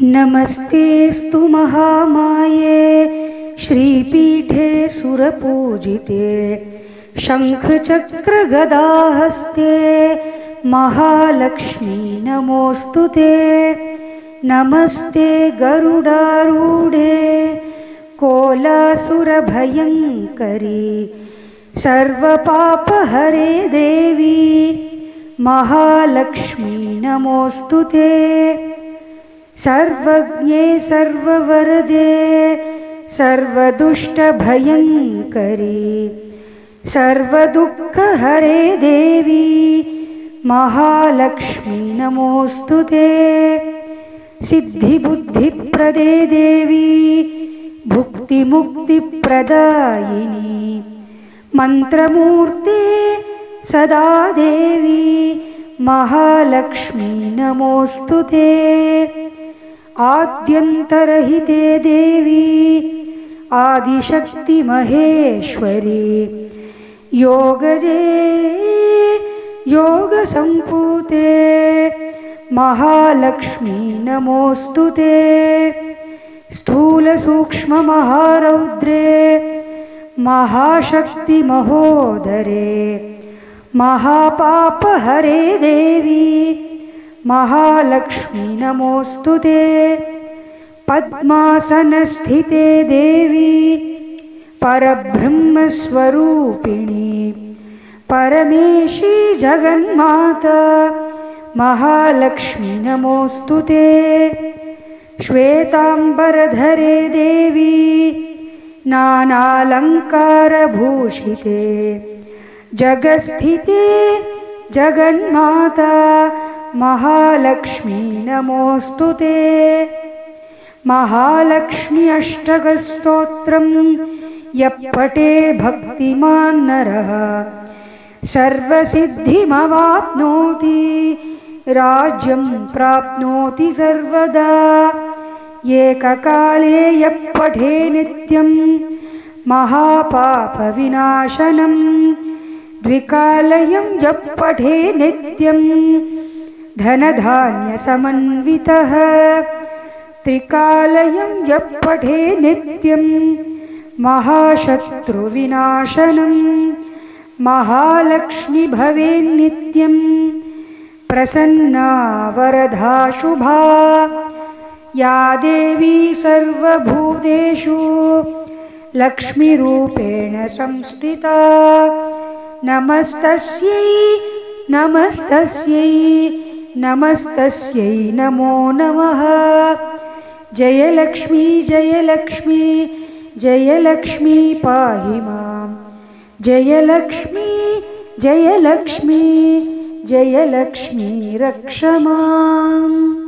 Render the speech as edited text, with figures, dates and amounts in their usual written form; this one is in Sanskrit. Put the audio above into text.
नमस्तेऽस्तु महामाये श्रीपीठे सुरपूजिते शङ्खचक्रगदाहस्ते महालक्ष्मी नमोऽस्तुते। नमस्ते गरुडारूढे कोलासुरभयङ्करी सर्वपापहरे देवी महालक्ष्मी नमोऽस्तुते। सर्वज्ञे सर्ववरदे सर्वदुष्टभयङ्करी सर्वदुःखहरे देवी महालक्ष्मी नमोऽस्तुते। सिद्धिबुद्धिप्रदे देवी भुक्तिमुक्तिप्रदायिनी मन्त्रमूर्ते सदा देवी महालक्ष्मी नमोऽस्तुते। आद्यन्तरहिते देवी आदिशक्ति महेश्वरी योगजे योगसम्पूते महालक्ष्मी नमोऽस्तुते। स्थूलसूक्ष्ममहारौद्रे महाशक्ति महोदरे महापापहरे देवी महालक्ष्मी नमोऽस्तुते। पद्मासनस्थिते देवी परब्रह्मस्वरूपिणी परमेशी जगन्माता महालक्ष्मी नमोऽस्तुते। श्वेताम्बरधरे देवी नानालङ्कारभूषिते जगस्थिते जगन्माता महालक्ष्मी नमोऽस्तुते। महालक्ष्मी अष्टकस्तोत्रं यः पठे भक्तिमान् नरः सर्वसिद्धिमवाप्नोति राज्यं प्राप्नोति सर्वदा। एककाले यः पठे नित्यं महापापविनाशनं द्विकालयं यः पठे नित्यं धनधान्यसमन्वितः त्रिकालयं यः पठे नित्यं महाशत्रुविनाशनं महालक्ष्मी भवेन्नित्यं प्रसन्ना वरदा शुभा। या देवी सर्वभूतेषु लक्ष्मीरूपेण संस्थिता नमस्तस्यै नमस्तस्यै नमस्तस्यै नमो नमः। जयलक्ष्मी जयलक्ष्मी जयलक्ष्मी पाहि मां जयलक्ष्मी जयलक्ष्मी जयलक्ष्मी रक्ष माम्।